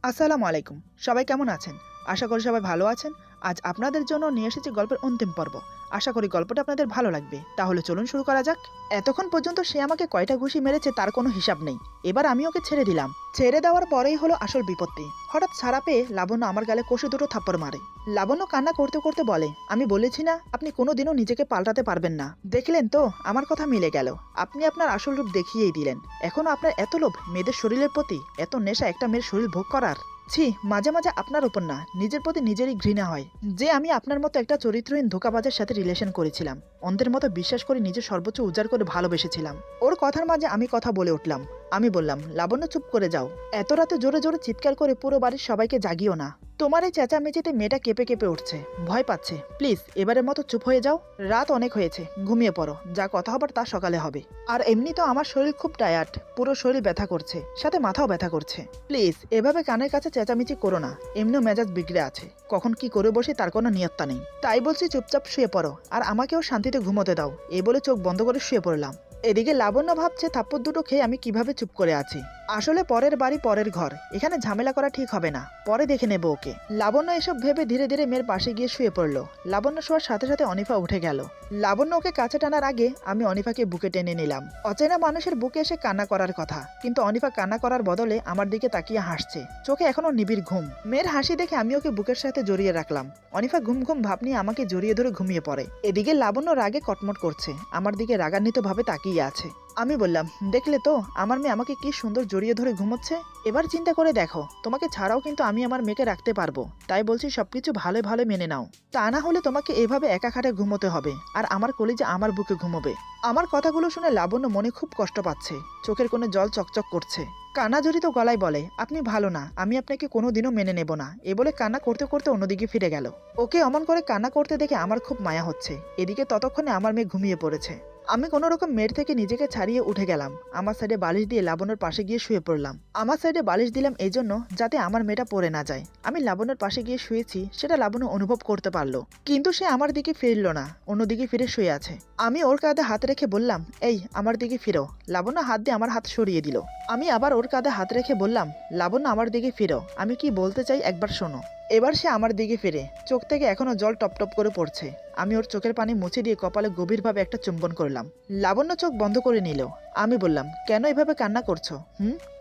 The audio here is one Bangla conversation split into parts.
আসসালামু আলাইকুম। সবাই কেমন আছেন? আশা করি সবাই ভালো আছেন। আজ আপনাদের জন্য নিয়ে এসেছি গল্পের অন্তিম পর্ব। আশা করি গল্পটা আপনাদের ভালো লাগবে। তাহলে চলুন শুরু করা যাক। এতক্ষণ পর্যন্ত সে আমাকে কয়টা ঘুষি মেরেছে তার কোনো হিসাব নেই। এবার আমি ওকে ছেড়ে দিলাম। ছেড়ে দেওয়ার পরেই হলো আসল বিপত্তি। হঠাৎ ছাড়া পেয়ে লাবণ্য আমার গালে কষে দুটো থাপ্পড় মারে। লাবণ্য কান্না করতে করতে বলে, আমি বলেছি না আপনি কোনোদিনও নিজেকে পাল্টাতে পারবেন না। দেখলেন তো আমার কথা মিলে গেল। আপনি আপনার আসল রূপ দেখিয়েই দিলেন। এখনো আপনার এত লোভ মেয়েদের শরীরের প্রতি, এত নেশা একটা মেয়ের শরীর ভোগ করার। ছি, মাঝে মাঝে আপনার উপর না নিজের প্রতি নিজেরই ঘৃণা হয় যে আমি আপনার মতো একটা চরিত্রহীন ধোঁকাবাজের সাথে রিলেশন করেছিলাম। অন্ধের মতো বিশ্বাস করে নিজের সর্বোচ্চ উজাড় করে ভালোবেসেছিলাম। ওর কথার মাঝে আমি কথা বলে উঠলাম। আমি বললাম, লাবণ্য চুপ করে যাও। এত রাতে জোরে জোরে চিৎকার করে পুরো বাড়ির সবাইকে জাগিও না। তোমার এই চেঁচামেচিতে মেয়েটা কেঁপে কেঁপে উঠছে, ভয় পাচ্ছে। প্লিজ এবারের মতো চুপ হয়ে যাও। রাত অনেক হয়েছে, ঘুমিয়ে পড়ো। যা কথা হবার তা সকালে হবে। আর এমনি তো আমার শরীর খুব টায়ার্ড, পুরো শরীর ব্যথা করছে, সাথে মাথাও ব্যথা করছে। প্লিজ এভাবে কানের কাছে চেঁচামেচি করো না। এমনিও মেজাজ বিগড়ে আছে, কখন কি করে বসে তার কোনো নিয়ত্তা নেই। তাই বলছি চুপচাপ শুয়ে পড়ো, আর আমাকেও শান্তিতে ঘুমোতে দাও। এই বলে চোখ বন্ধ করে শুয়ে পড়লাম। এদিকে লাবণ্য ভাবছে থাপ্পড় দুটো খেয়ে আমি কিভাবে চুপ করে আছি। আসলে পরের বাড়ি পরের ঘর, এখানে ঝামেলা করা ঠিক হবে না, পরে দেখে নেব ওকে। লাবণ্য এসব ভেবে ধীরে ধীরে মেয়ের পাশে গিয়ে শুয়ে পড়ল। লাবণ্য শোয়ার সাথে সাথে অনিফা উঠে গেল। লাবণ্য ওকে কাছে টানার আগে আমি অনিফাকে বুকে টেনে নিলাম। অচেনা মানুষের বুকে এসে কান্না করার কথা, কিন্তু অনিফা কান্না করার বদলে আমার দিকে তাকিয়ে হাসছে, চোখে এখনো নিবিড় ঘুম। মেয়ের হাসি দেখে আমি ওকে বুকের সাথে জড়িয়ে রাখলাম। অনিফা ঘুম ঘুম ভাব নিয়ে আমাকে জড়িয়ে ধরে ঘুমিয়ে পড়ে। এদিকে লাবণ্য রাগে কটমট করছে, আমার দিকে রাগান্বিত ভাবে তাকিয়ে আছে। আমি বললাম, দেখলে তো আমার মেয়ে আমাকে কি সুন্দর জড়িয়ে ধরে ঘুমোচ্ছে। এবার চিন্তা করে দেখো, তোমাকে ছাড়াও কিন্তু আমি আমার মেয়েকে রাখতে পারবো। তাই বলছি সবকিছু ভালো ভালো মেনে নাও। তা না হলে তোমাকে এভাবে একা খাটে ঘুমোতে হবে, আর আমার কলিজা আমার বুকে ঘুমোবে। আমার কথাগুলো শুনে লাবণ্য মনে খুব কষ্ট পাচ্ছে, চোখের কোণে জল চকচক করছে। কান্না জড়িত গলায় বলে, আপনি ভালো না, আমি আপনাকে কোনোদিনও মেনে নেব না। এ বলে কান্না করতে করতে অন্যদিকে ফিরে গেল। ওকে অমন করে কান্না করতে দেখে আমার খুব মায়া হচ্ছে। এদিকে ততক্ষণে আমার মেয়ে ঘুমিয়ে পড়েছে। আমি কোনো রকম মেয়ের থেকে নিজেকে ছাড়িয়ে উঠে গেলাম। আমার সাইডে বালিশ দিয়ে লাবণ্যর পাশে গিয়ে শুয়ে পড়লাম। আমার সাইডে বালিশ দিলাম এই জন্য যাতে আমার মেয়েটা পড়ে না যায়। আমি লাবণ্যর পাশে গিয়ে শুয়েছি, সেটা লাবণ্য অনুভব করতে পারলো, কিন্তু সে আমার দিকে ফিরল না, অন্যদিকে ফিরে শুয়ে আছে। আমি ওর কাঁধে হাত রেখে বললাম, এই আমার দিকে ফিরো। লাবণ্য হাত দিয়ে আমার হাত সরিয়ে দিল। আমি আবার ওর কাঁধে হাত রেখে বললাম, লাবণ্য আমার দিকে ফিরো, আমি কি বলতে চাই একবার শোনো। এবার সে আমার দিকে ফিরে, চোখ থেকে এখনো জল টপ টপ করে পড়ছে। আমি ওর চোখের পানি মুছে দিয়ে কপালে গভীরভাবে একটা চুম্বন করলাম। লাবণ্য চোখ বন্ধ করে নিল। আমি বললাম, কেন এভাবে কান্না করছো?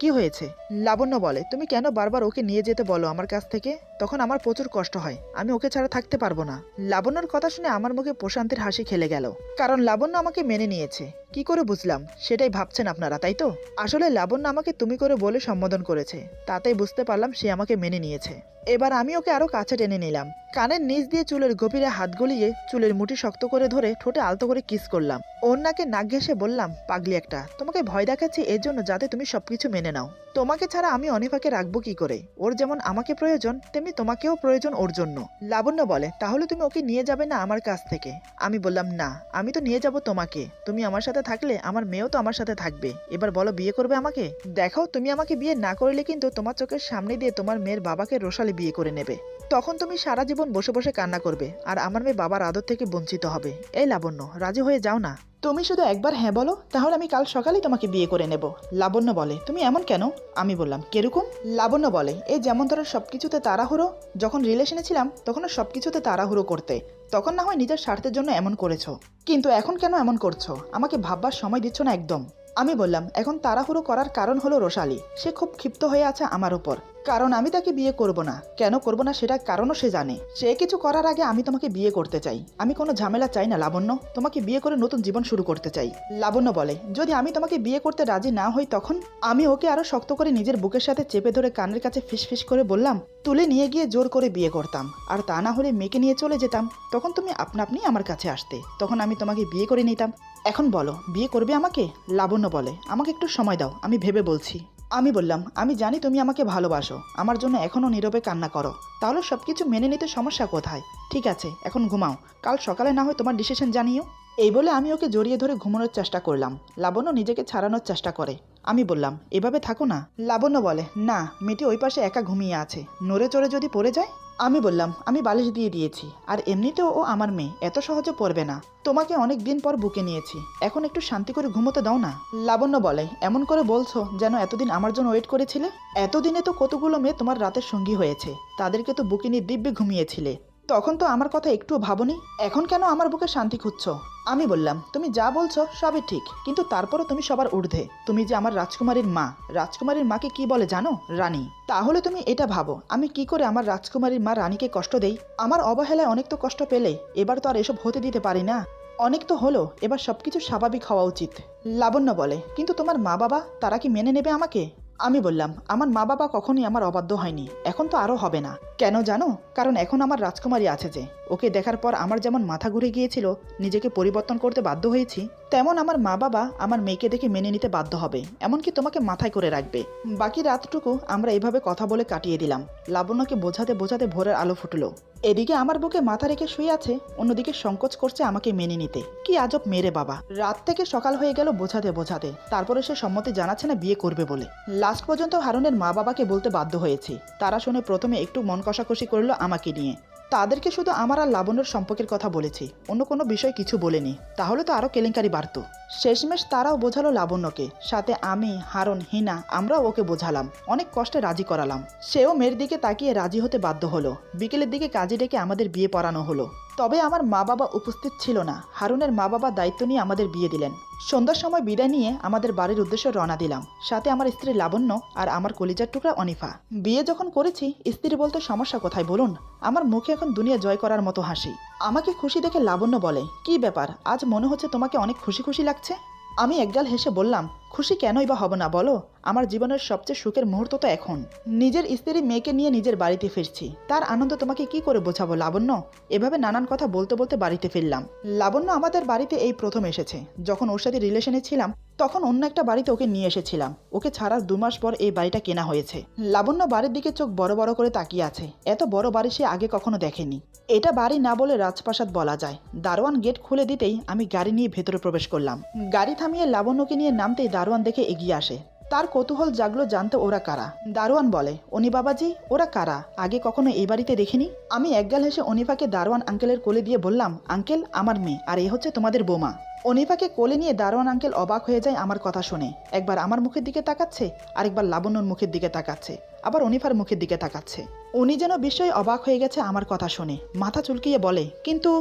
কি হয়েছে? লাবণ্য বলে, তুমি কেন বারবার ওকে নিয়ে যেতে বলো আমার কাছ থেকে? তখন আমার প্রচুর কষ্ট হয়, আমি ওকে ছাড়া থাকতে পারবো না। লাবণ্যর কথা শুনে আমার মুখে প্রশান্তির হাসি খেলে গেল, কারণ লাবণ্য আমাকে মেনে নিয়েছে। কি করে বুঝলাম সেটাই ভাবছেন আপনারা, তাই তো? আসলে লাবণ্য আমাকে তুমি করে বলে সম্বোধন করেছে, তাতেই বুঝতে পারলাম সে আমাকে মেনে নিয়েছে। এবার আমি ওকে আরো কাছে টেনে নিলাম, কানের নিচ দিয়ে চুলের গভীরে হাত গলিয়ে চুলের মুঠি শক্ত করে ধরে ঠোঁটে আলতো করে কিস করলাম। ওর নাকে নাক ঘেঁষে বললাম, পাগলি একটা, তোমাকে ভয় দেখাচ্ছি এর জন্য যাতে তুমি সবকিছু মেনে নাও। তোমাকে ছাড়া আমি অনিফাকে রাখবো কি করে? ওর যেমন আমাকে প্রয়োজন, তেমনি তোমাকেও প্রয়োজন ওর জন্য। লাবণ্য বলে, তাহলে তুমি ওকে নিয়ে যাবে না আমার কাছ থেকে? আমি বললাম, না, আমি তো নিয়ে যাব তোমাকে। তুমি আমার সাথে থাকলে আমার মেয়েও তো আমার সাথে থাকবে। এবার বলো, বিয়ে করবে আমাকে? দেখো, তুমি আমাকে বিয়ে না করলে কিন্তু তোমার চোখের সামনে দিয়ে তোমার মেয়ের বাবাকে রোশালি বিয়ে করে নেবে। তখন তুমি সারা জীবন বসে বসে কান্না করবে, আর আমার মেয়ে বাবার আদর থেকে বঞ্চিত হবে। এই লাবণ্য, রাজি হয়ে যাও না। তুমি শুধু একবার হ্যাঁ বলো, তাহলে আমি কাল সকালেই তোমাকে বিয়ে করে নেব। লাবণ্য বলে, তুমি এমন কেন? আমি বললাম, কিরকম? লাবণ্য বলে, এই যেমন ধরো সবকিছুতে তাড়াহুড়ো, যখন রিলেশনে ছিলাম তখনও সবকিছুতে তাড়াহুড়ো করতে, তখন না হয় নিজের স্বার্থের জন্য এমন করেছো, কিন্তু এখন কেন এমন করছো? আমাকে ভাববার সময় দিচ্ছ না একদম। আমি বললাম, এখন তাড়াহুড়ো করার কারণ হলো রোশালি। সে খুব ক্ষিপ্ত হয়ে আছে আমার উপর, কারণ আমি তাকে বিয়ে করব না। কেন করব না সেটা কারণও সে জানে। সে কিছু করার আগে আমি তোমাকে বিয়ে করতে চাই। আমি কোনো ঝামেলা চাই না লাবণ্য, তোমাকে বিয়ে করে নতুন জীবন শুরু করতে চাই। লাবণ্য বলে, যদি আমি তোমাকে বিয়ে করতে রাজি না হই তখন? আমি ওকে আরো শক্ত করে নিজের বুকের সাথে চেপে ধরে কানের কাছে ফিসফিস করে বললাম, তুলে নিয়ে গিয়ে জোর করে বিয়ে করতাম, আর তা না হলে মেয়েকে নিয়ে চলে যেতাম। তখন তুমি আপনা আপনি আমার কাছে আসতে, তখন আমি তোমাকে বিয়ে করে নিতাম। এখন বলো, বিয়ে করবে আমাকে? লাবণ্য বলে, আমাকে একটু সময় দাও, আমি ভেবে বলছি। আমি বললাম, আমি জানি তুমি আমাকে ভালোবাসো, আমার জন্য এখনো নীরবে কান্না করো, তাহলে সবকিছু মেনে নিতে সমস্যা কোথায়? ঠিক আছে, এখন ঘুমাও, কাল সকালে না হয় তোমার ডিসিশন জানিও। এই বলে আমি ওকে জড়িয়ে ধরে ঘুমানোর চেষ্টা করলাম। লাবণ্য নিজেকে ছাড়ানোর চেষ্টা করে। আমি বললাম, এভাবে থাকো না। লাবণ্য বলে, না, মেয়েটি ওই পাশে একা ঘুমিয়ে আছে, নড়ে চড়ে যদি পড়ে যায়। আমি বললাম, আমি বালিশ দিয়ে দিয়েছি, আর এমনিতেও ও আমার মেয়ে, এত সহজে পড়বে না। তোমাকে অনেক দিন পর বুকে নিয়েছি, এখন একটু শান্তি করে ঘুমোতে দাও না। লাবণ্য বলে, এমন করে বলছো যেন এতদিন আমার জন্য ওয়েট করেছিলে। এতদিনে তো কতগুলো মেয়ে তোমার রাতের সঙ্গী হয়েছে, তাদেরকে তো বুকে নিয়ে দিব্যে ঘুমিয়েছিলে। তখন তো আমার কথা একটুও ভাবনি, এখন কেন আমার বুকে শান্তি খুঁজছো? আমি বললাম, তুমি যা বলছো সবই ঠিক, কিন্তু তারপরও তুমি সবার ঊর্ধ্বে। তুমি যে আমার রাজকুমারীর মা, রাজকুমারীর মাকে কি বলে জানো? রানী। তাহলে তুমি এটা ভাবো, আমি কি করে আমার রাজকুমারীর মা রানীকে কষ্ট দেই? আমার অবহেলায় অনেক তো কষ্ট পেলে, এবার তো আর এসব হতে দিতে পারি না। অনেক তো হলো, এবার সবকিছু স্বাভাবিক হওয়া উচিত। লাবণ্য বলে, কিন্তু তোমার মা বাবা, তারা কি মেনে নেবে আমাকে? আমি বললাম, আমার মা বাবা কখনোই আমার অবাধ্য হয়নি, এখন তো আরও হবে না। কেন জানো? কারণ এখন আমার রাজকুমারী আছে যে, ওকে দেখার পর আমার যেমন মাথা ঘুরে গিয়েছিল, নিজেকে পরিবর্তন করতে বাধ্য হয়েছি, তেমন আমার মা বাবা আমার মেয়েকে দেখে মেনে নিতে বাধ্য হবে, এমনকি তোমাকে মাথায় করে রাখবে। বাকি রাতটুকু আমরা এভাবে কথা বলে কাটিয়ে দিলাম। লাবণ্যকে বোঝাতে বোঝাতে ভোরের আলো ফুটলো। এদিকে আমার বুকে মাথা রেখে শুয়ে আছে, অন্যদিকে সংকোচ করছে আমাকে মেনে নিতে। কি আজব মেরে বাবা! রাত থেকে সকাল হয়ে গেল বোঝাতে বোঝাতে, তারপরে সে সম্মতি জানাচ্ছে না বিয়ে করবে বলে। লাস্ট পর্যন্ত হারুনের মা বাবাকে বলতে বাধ্য হয়েছি। তারা শুনে প্রথমে একটু মন কষাকষি করলো আমাকে নিয়ে। তাদেরকে শুধু আমার আর লাবণ্যর সম্পর্কের কথা বলেছি, অন্য কোনো বিষয় কিছু বলিনি, তাহলে তো আরও কেলেঙ্কারি বাড়ত। শেষমেশ তারাও বোঝালো লাবণ্যকে, সাথে আমি, হারুন, হিনা, আমরাও ওকে বোঝালাম, অনেক কষ্টে রাজি করালাম। সেও মেয়ের দিকে তাকিয়ে রাজি হতে বাধ্য হলো। বিকেলের দিকে কাজে ডেকে আমাদের বিয়ে পড়ানো হলো। তবে আমার মা বাবা উপস্থিত ছিল না। হারুনের মা বাবা দায়িত্ব নিয়ে আমাদের বিয়ে দিলেন। সন্ধ্যার সময় বিদায় নিয়ে আমাদের বাড়ির উদ্দেশ্যে রওনা দিলাম, সাথে আমার স্ত্রী লাবণ্য আর আমার কলিজার টুকরা অনিফা। বিয়ে যখন করেছি, স্ত্রী বলতে সমস্যা কোথায় বলুন? আমার মুখে এখন দুনিয়া জয় করার মতো হাসি। আমাকে খুশি দেখে লাবণ্য বলে, কি ব্যাপার, আজ মনে হচ্ছে তোমাকে অনেক খুশি খুশি লাগছে। আমি একগাল হেসে বললাম, খুশি কেনই বা হব না বলো? আমার জীবনের সবচেয়ে সুখের মুহূর্ত তো এখন। নিজের স্ত্রী মেয়েকে নিয়ে নিজের বাড়িতে ফিরছি, তার আনন্দ তোমাকে কি করে বোঝাবো লাবণ্য? এভাবে নানান কথা বলতে বলতে বাড়িতে ফিরলাম। লাবণ্য আমাদের বাড়িতে এই প্রথম এসেছে। যখন ওর সাথে রিলেশনে ছিলাম, তখন অন্য একটা বাড়িতে ওকে নিয়ে এসেছিলাম। ওকে ছাড়ার 2 মাস পর এই বাড়িটা কেনা হয়েছে। লাবণ্য বাড়ির দিকে চোখ বড় বড় করে তাকিয়ে আছে। এত বড় বাড়ি সে আগে কখনো দেখেনি। এটা বাড়ি না বলে রাজপ্রাসাদ বলা যায়। দারোয়ান গেট খুলে দিতেই আমি গাড়ি নিয়ে ভেতরে প্রবেশ করলাম। গাড়ি থামিয়ে লাবণ্যকে নিয়ে নামতেই দারোয়ান দেখে এগিয়ে আসে। তার কৌতূহল জাগলো জানতে ওরা কারা। দারোয়ান বলে, অনি বাবাজি, ওরা কারা? আগে কখনো এই বাড়িতে দেখিনি। আমি একগাল হেসে অনিফাকে দারোয়ান আঙ্কেলের কোলে দিয়ে বললাম, আঙ্কেল, আমার মেয়ে, আর এ হচ্ছে তোমাদের বৌমা। অনিফাকে কোলে নিয়ে দারোয়ান আঙ্কেল অবাক হয়ে যায় আমার কথা শুনে। একবার আমার মুখের দিকে তাকাচ্ছে, আরেকবার লাবণ্যর মুখের দিকে তাকাচ্ছে, আবার অনিফার মুখের দিকে তাকাচ্ছে। উনি যেন বিস্ময়ে অবাক হয়ে গেছে আমার কথা শুনে, মাথা চুলকিয়ে বলে, কিন্তু।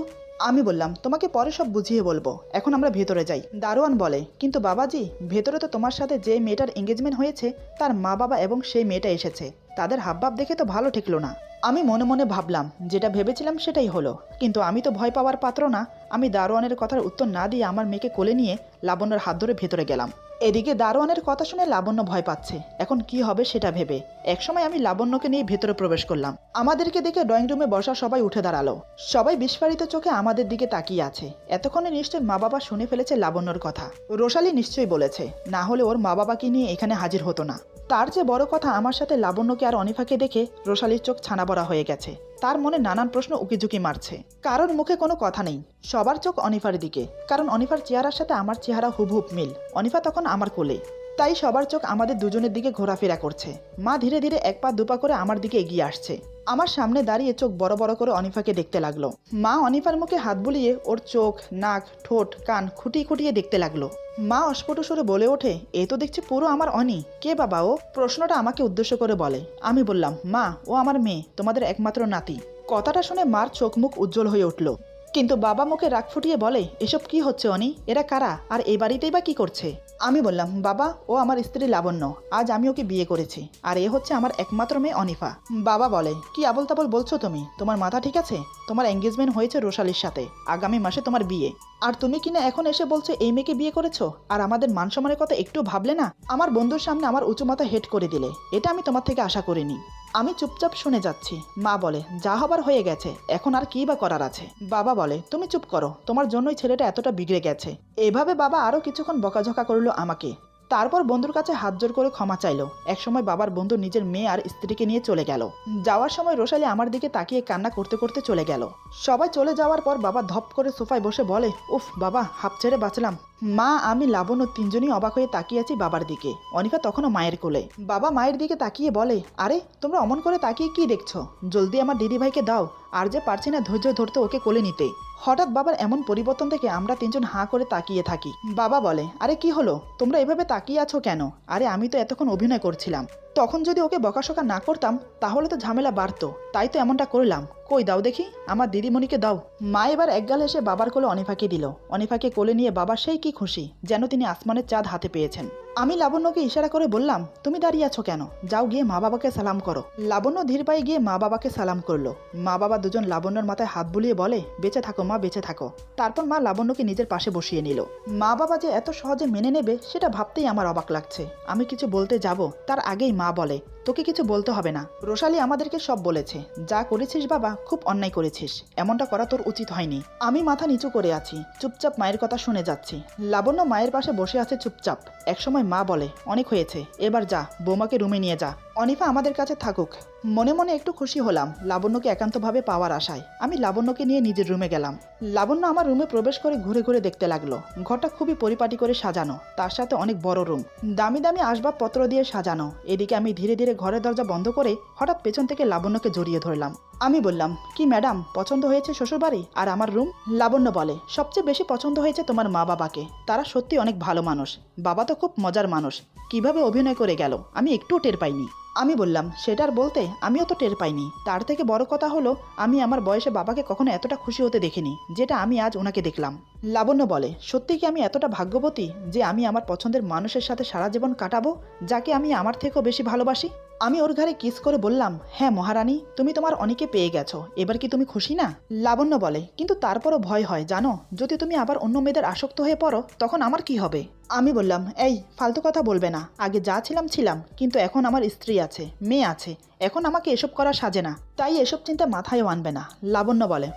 আমি বললাম, তোমাকে পরে সব বুঝিয়ে বলবো, এখন আমরা ভেতরে যাই। দারোয়ান বলে, কিন্তু বাবাজি, ভেতরে তো তোমার সাথে যে মেয়েটার এঙ্গেজমেন্ট হয়েছে তার মা বাবা এবং সেই মেয়েটা এসেছে, তাদের হাবভাব দেখে তো ভালো ঠেকলো না। আমি মনে মনে ভাবলাম, যেটা ভেবেছিলাম সেটাই হলো, কিন্তু আমি তো ভয় পাওয়ার পাত্র না। আমি দারোয়ানের কথার উত্তর না দিয়ে আমার মেয়েকে কোলে নিয়ে লাবণ্যর হাত ধরে ভেতরে গেলাম। এদিকে দারোয়ানের কথা শুনে লাবণ্য ভয় পাচ্ছে, এখন কি হবে সেটা ভেবে। একসময় আমি লাবণ্যকে নিয়ে ভেতরে প্রবেশ করলাম। আমাদেরকে দেখে ড্রয়িং রুমে বসা সবাই উঠে দাঁড়ালো। সবাই বিস্ফারিত চোখে আমাদের দিকে তাকিয়ে আছে। এতক্ষণে নিশ্চয় মা বাবা শুনে ফেলেছে লাবণ্যর কথা। রোশালী নিশ্চয়ই বলেছে, না হলে ওর মা বাবাকে নিয়ে এখানে হাজির হতো না। তার চেয়ে বড় কথা, আমার সাথে লাবণ্যকে আর অনিফাকে দেখে রোশালীর চোখ ছানা বড়া হয়ে গেছে। তার মনে নানান প্রশ্ন উকিঝুঁকি মারছে। কারোর মুখে কোনো কথা নেই, সবার চোখ অনিফার দিকে, কারণ অনিফার চেহারার সাথে আমার চেহারা হুবহুব মিল। অনিফা তখন আমার কোলে, তাই সবার চোখ আমাদের দুজনের দিকে ঘোরাফেরা করছে। মা ধীরে ধীরে 1 পা 2 পা করে আমার দিকে এগিয়ে আসছে। আমার সামনে দাঁড়িয়ে চোখ বড় বড় করে অনিফাকে দেখতে লাগলো। মা অনিফার মুখে হাত বুলিয়ে ওর চোখ, নাক, ঠোঁট, কান খুঁটিয়ে খুঁটিয়ে দেখতে লাগলো। মা অস্ফুট স্বরে বলে ওঠে, এ তো দেখছি পুরো আমার অনি। কে বাবা ও? প্রশ্নটা আমাকে উদ্দেশ্য করে বলে। আমি বললাম, মা, ও আমার মেয়ে, তোমাদের একমাত্র নাতি। কথাটা শুনে মার চোখ মুখ উজ্জ্বল হয়ে উঠল। কিন্তু বাবা মুখে রাগ ফুটিয়ে বলে, এসব কি হচ্ছে অনি? এরা কারা, আর এই বাড়িতেই বা কি করছে? আমি বললাম, বাবা, ও আমার স্ত্রী লাবণ্য, আজ আমি ওকে বিয়ে করেছি, আর এ হচ্ছে আমার একমাত্র মেয়ে অনিফা। বাবা বলে, কি আবল তাবল বলছো তুমি? তোমার মাথা ঠিক আছে? তোমার এঙ্গেজমেন্ট হয়েছে রোশালির সাথে, আগামী মাসে তোমার বিয়ে, আর তুমি কিনা এখন এসে বলছো এই মেয়েকে বিয়ে করেছো? আর আমাদের মান সম্মানের কথা একটু ভাবলে না? আমার বন্ধুর সামনে আমার উঁচু মাথা হেট করে দিলে, এটা আমি তোমার থেকে আশা করিনি। আমি চুপচাপ শুনে যাচ্ছি। মা বলে, যা হবার হয়ে গেছে, এখন আর কি বা করার আছে? বাবা বলে, তুমি চুপ করো, তোমার জন্যই ছেলেটা এতটা বিগড়ে গেছে। এভাবে বাবা আরো কিছুক্ষণ বকাঝকা করলো আমাকে। তারপর বন্ধুর কাছে হাত জোর করে ক্ষমা চাইলো। একসময় বাবার বন্ধু নিজের মেয়ে আর স্ত্রীকে নিয়ে চলে গেল। যাওয়ার সময় রোশালি আমার দিকে তাকিয়ে কান্না করতে করতে চলে গেল। সবাই চলে যাওয়ার পর বাবা ধপ করে সোফায় বসে বলে, উফ বাবা, হাঁপ ছেড়ে বাঁচলাম। মা, আমি, লাবণ্য তিনজনই অবাক হয়ে তাকিয়ে আছি বাবার দিকে। অনিফা তখনও মায়ের কোলে। বাবা মায়ের দিকে তাকিয়ে বলে, আরে তোমরা অমন করে তাকিয়ে কি দেখছো? জলদি আমার দিদিভাইকে দাও। আর যে পারছি না ধৈর্য ধরতে ওকে কোলে নিতে। হঠাৎ বাবার এমন পরিবর্তন দেখে আমরা তিনজন হাঁ করে তাকিয়ে থাকি। বাবা বলে, আরে কি হলো, তোমরা এভাবে তাকিয়ে আছো কেন? আরে আমি তো এতক্ষণ অভিনয় করছিলাম। তখন যদি ওকে বকাশকা না করতাম তাহলে তো ঝামেলা বাড়তো, তাই তো এমনটা করলাম। কই দাও দেখি, আমার দিদিমণিকে দাও। মা এবার একগাল এসে বাবার কোলে অনিফাকে দিল। অনিফাকে কোলে নিয়ে বাবা সেই কি খুশি, যেন তিনি আসমানের চাঁদ হাতে পেয়েছেন। আমি লাবণ্যকে ইশারা করে বললাম, তুমি দাঁড়িয়ে আছো কেন? যাও গিয়ে মা বাবাকে সালাম করো। লাবণ্য ধীর পায়ে গিয়ে মা বাবাকে সালাম করলো। মা বাবা দুজন লাবণ্যর মাথায় হাত বুলিয়ে বলে, বেঁচে থাকো মা, বেঁচে থাকো। তারপর মা লাবণ্যকে নিজের পাশে বসিয়ে নিল। মা বাবা যে এত সহজে মেনে নেবে সেটা ভাবতেই আমার অবাক লাগছে। আমি কিছু বলতে যাব তার আগেই মা বলে, তোকে কিছু বলতে হবে না। রোশালি আমাদেরকে সব বলেছে। যা করেছিস বাবা, খুব অন্যায় করেছিস। এমনটা করা তোর উচিত হয়নি। আমি মাথা নিচু করে আছি, চুপচাপ মায়ের কথা শুনে যাচ্ছি। লাবণ্য মায়ের পাশে বসে আছে চুপচাপ। একসময় মা বলে, অনেক হয়েছে, এবার যা, বৌমাকে রুমে নিয়ে যা। অনিফা আমাদের কাছে থাকুক। মনে মনে একটু খুশি হলাম লাবণ্যকে একান্তভাবে পাওয়ার আশায়। আমি লাবণ্যকে নিয়ে নিজের রুমে গেলাম। লাবণ্য আমার রুমে প্রবেশ করে ঘুরে ঘুরে দেখতে লাগলো। ঘরটা খুবই পরিপাটি করে সাজানো, তার সাথে অনেক বড় রুম, দামি দামি আসবাবপত্র দিয়ে সাজানো। এদিকে আমি ধীরে ধীরে ঘরের দরজা বন্ধ করে হঠাৎ পেছন থেকে লাবণ্যকে জড়িয়ে ধরলাম। আমি বললাম, কি ম্যাডাম, পছন্দ হয়েছে শ্বশুরবাড়ি আর আমার রুম? লাবণ্য বলে, সবচেয়ে বেশি পছন্দ হয়েছে তোমার মা বাবাকে। তারা সত্যি অনেক ভালো মানুষ। বাবা তো খুব মজার মানুষ। কিভাবে অভিনয় করে গেল আমি একটুও টের পাইনি। আমি বললাম, সেটার বলতে, আমিও তো টের পাইনি। তার থেকে বড় কথা হলো, আমি আমার বয়সে বাবাকে কখনো এতটা খুশি হতে দেখিনি যেটা আমি আজ ওনাকে দেখলাম। লাবণ্য বলে, সত্যি কি আমি এতটা ভাগ্যবতী যে আমি আমার পছন্দের মানুষের সাথে সারা জীবন কাটাবো, যাকে আমি আমার থেকেও বেশি ভালোবাসি? আমি ওর ঘাড়ে কিস করে বললাম, হ্যাঁ মহারানী, তুমি তোমার অনেকে পেয়ে গেছো, এবার কি তুমি খুশি না? লাবণ্য বলে, কিন্তু তারপরও ভয় হয় জানো, যদি তুমি আবার অন্য মেয়েদের আসক্ত হয়ে পড়ো তখন আমার কি হবে? আমি বললাম, এই ফালতু কথা বলবে না। আগে যা ছিলাম, কিন্তু এখন আমার স্ত্রী আছে, মেয়ে আছে। এখন আমাকে এসব করা সাজে না, তাই এসব চিন্তা মাথায়ও আনবে না। লাবণ্য বলে,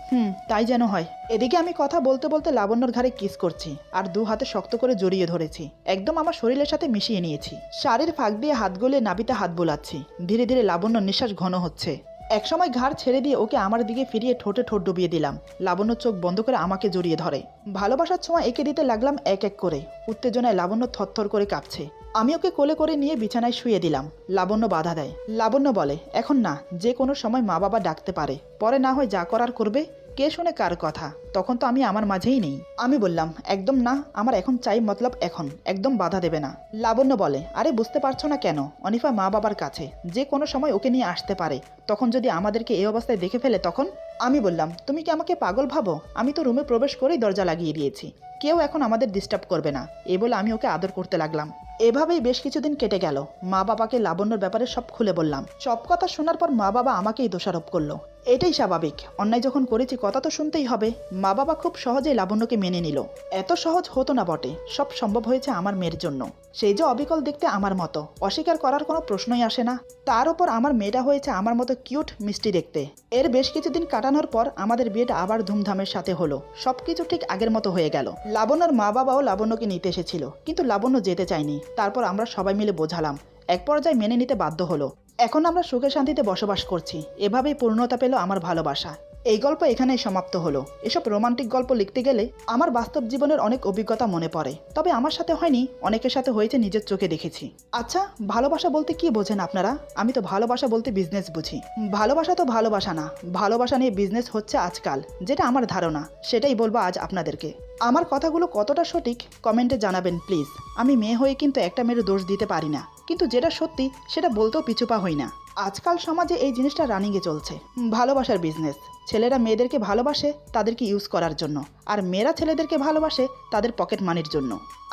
তাই যেন হয়। এদিকে আমি কথা বলতে বলতে লাবণ্যর ঘাড়ে কিস করছি আর দু হাতে শক্ত করে জড়িয়ে ধরেছি। একদম আমার শরীরের সাথে মিশিয়ে নিয়েছি। শাড়ির ফাঁক দিয়ে হাত গলিয়ে নাবিতে হাত বোলাচ্ছি। ধীরে ধীরে লাবণ্যর নিঃশ্বাস ঘন হচ্ছে। একসময় ঘাড় ছেড়ে দিয়ে ওকে আমার দিকে ফিরিয়ে ঠোঁটে ঠোঁট ডুবিয়ে দিলাম। লাবণ্য চোখ বন্ধ করে আমাকে জড়িয়ে ধরে। ভালোবাসার ছোঁয়া এঁকে দিতে লাগলাম এক এক করে। উত্তেজনায় লাবণ্য থরথর করে কাঁপছে। আমি ওকে কোলে করে নিয়ে বিছানায় শুয়ে দিলাম। লাবণ্য বাধা দেয়। লাবণ্য বলে, এখন না, যে কোনো সময় মা বাবা ডাকতে পারে, পরে না হয় যা করার করবে। কে শুনে কার কথা? তখন তো আমি আমার মাঝেই নেই। আমি বললাম, একদম না, আমার এখন চাই, মতলব এখন, একদম বাধা দেবে না। লাবণ্য বলে, আরে বুঝতে পারছো না কেন? অনিফা মা বাবার কাছে, যে কোনো সময় ওকে নিয়ে আসতে পারে। তখন যদি আমাদেরকে এই অবস্থায় দেখে ফেলে তখন? আমি বললাম, তুমি কি আমাকে পাগল ভাবো? আমি তো রুমে প্রবেশ করেই দরজা লাগিয়ে দিয়েছি। কেউ এখন আমাদের ডিস্টার্ব করবে না। এ বলে আমি ওকে আদর করতে লাগলাম। এভাবেই বেশ কিছুদিন কেটে গেল। মা বাবাকে লাবণ্যর ব্যাপারে সব খুলে বললাম। সব কথা শোনার পর মা বাবা আমাকেই দোষারোপ করলো। এটাই স্বাভাবিক, অন্যায় যখন করেছি কথা তো শুনতেই হবে। মা বাবা খুব সহজেই লাবণ্যকে মেনে নিল। এত সহজ হতো না বটে, সব সম্ভব হয়েছে আমার মেয়ের জন্য। সেই যে অবিকল দেখতে আমার মতো, অস্বীকার করার কোনো প্রশ্নই আসে না। তার উপর আমার মেয়েটা হয়েছে আমার মতো কিউট মিষ্টি দেখতে। এর বেশ কিছুদিন কাটানোর পর আমাদের বিয়েটা আবার ধুমধামের সাথে হলো। সবকিছু ঠিক আগের মতো হয়ে গেল। লাবণ্যর মা বাবাও লাবণ্যকে নিতে এসেছিল, কিন্তু লাবণ্য যেতে চায়নি। তারপর আমরা সবাই মিলে বোঝালাম। এক পর্যায়ে মেনে নিতে বাধ্য হলো। এখন আমরা সুখে শান্তিতে বসবাস করছি। এভাবেই পূর্ণতা পেল আমার ভালোবাসা। এই গল্প এখানেই সমাপ্ত হলো। এসব রোমান্টিক গল্প লিখতে গেলে আমার বাস্তব জীবনের অনেক অভিজ্ঞতা মনে পড়ে। তবে আমার সাথে হয়নি, অনেকের সাথে হয়েছে, নিজের চোখে দেখেছি। আচ্ছা, ভালোবাসা বলতে কি বোঝেন আপনারা? আমি তো ভালোবাসা বলতে বিজনেস বুঝি। ভালোবাসা তো ভালোবাসা না, ভালোবাসা নিয়ে বিজনেস হচ্ছে আজকাল, যেটা আমার ধারণা, সেটাই বলবো আজ আপনাদেরকে। আমার কথাগুলো কতটা সঠিক কমেন্টে জানাবেন প্লিজ। আমি মেয়ে হয়ে কিন্তু একটা মেয়ের দোষ দিতে পারি না, কিন্তু যেটা সত্যি সেটা বলতেও পিছুপা হই না। আজকাল সমাজে এই জিনিসটা রানিংয়ে চলছে, ভালোবাসার বিজনেস। ছেলেরা মেয়েদেরকে ভালোবাসে তাদেরকে ইউজ করার জন্য, আর মেয়েরা ছেলেদেরকে ভালোবাসে তাদের পকেট মানির জন্য।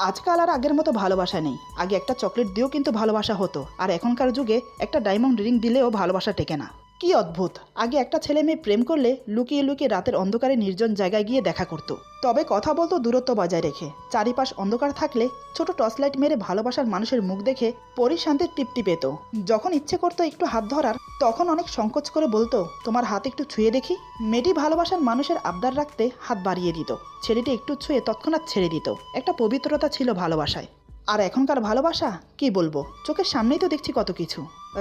আজকাল আর আগের মতো ভালোবাসা নেই। আগে একটা চকলেট দিয়েও কিন্তু ভালোবাসা হতো, আর এখনকার যুগে একটা ডায়মন্ড রিং দিলেও ভালোবাসা টেকে না। কি অদ্ভুত! আগে একটা ছেলে মেয়ে প্রেম করলে লুকিয়ে লুকিয়ে রাতের অন্ধকারে নির্জন জায়গায় গিয়ে দেখা করতো। তবে কথা বলতো দূরত্ব বজায় রেখে। চারিপাশ অন্ধকার থাকলে ছোট টর্চলাইট মেরে ভালোবাসার মানুষের মুখ দেখে পরিশান্তির তৃপ্তি পেত। যখন ইচ্ছে করতো একটু হাত ধরার, তখন অনেক সংকোচ করে বলতো, তোমার হাত একটু ছুঁয়ে দেখি। মেয়েটি ভালোবাসার মানুষের আবদার রাখতে হাত বাড়িয়ে দিত। ছেলেটি একটু ছুঁয়ে তৎক্ষণাৎ ছেড়ে দিত। একটা পবিত্রতা ছিল ভালোবাসায়। আর এখনকার ভালোবাসা কি বলবো, চোখের সামনেই তো দেখছি কত কিছু।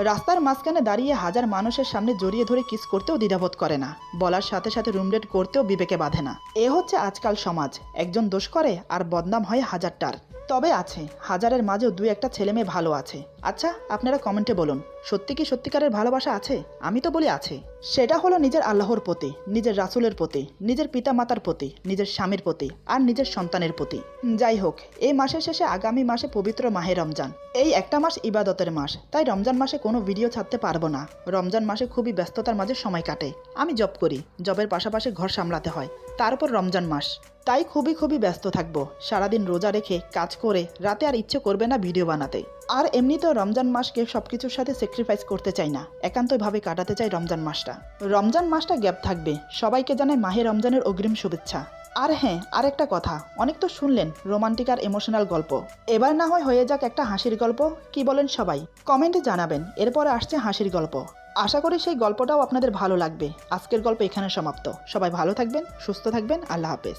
রাস্তার মাঝখানে দাঁড়িয়ে হাজার মানুষের সামনে জড়িয়ে ধরে কিস করতেও দ্বিধাবোধ করে না, বলার সাথে সাথে রুমডেট করতেও বিবেকে বাঁধে না। এ হচ্ছে আজকাল সমাজ, একজন দোষ করে আর বদনাম হয় হাজারটার। তবে আছে, হাজারের মাঝেও দুই একটা ছেলে মেয়ে ভালো আছে। আচ্ছা, আপনারা কমেন্টে বলুন, সত্যি কি সত্যিকারের ভালোবাসা আছে? আমি তো বলি আছে। সেটা হলো নিজের আল্লাহর প্রতি, নিজের রাসূলের প্রতি, নিজের পিতা মাতার প্রতি, নিজের স্বামীর প্রতি আর নিজের সন্তানের প্রতি। যাই হোক, এই মাসের শেষে আগামী মাসে পবিত্র মাহে রমজান। এই একটা মাস ইবাদতের মাস, তাই রমজান মাসে কোনো ভিডিও ছাড়তে পারবো না। রমজান মাসে খুবই ব্যস্ততার মাঝে সময় কাটে। আমি জব করি, জবের পাশাপাশি ঘর সামলাতে হয়, তারপর রমজান মাস, তাই খুবই ব্যস্ত থাকবো। সারাদিন রোজা রেখে কাজ করে রাতে আর ইচ্ছে করবে না ভিডিও বানাতে। আর এমনিতেও রমজান মাসকে সবকিছুর সাথে স্যাক্রিফাইস করতে চাই না, একান্তভাবে কাটাতে চাই রমজান মাসটা। রমজান মাসটা গ্যাপ থাকবে। সবাইকে জানাই মাহে রমজানের অগ্রিম শুভেচ্ছা। আর হ্যাঁ, আরেকটা কথা, অনেক তো শুনলেন রোমান্টিক আর ইমোশনাল গল্প, এবার না হয় হয়ে যাক একটা হাসির গল্প। কি বলেন সবাই? কমেন্টে জানাবেন। এরপরে আসছে হাসির গল্প, আশা করি সেই গল্পটাও আপনাদের ভালো লাগবে। আজকের গল্প এখানে সমাপ্ত। সবাই ভালো থাকবেন, সুস্থ থাকবেন। আল্লাহ হাফেজ।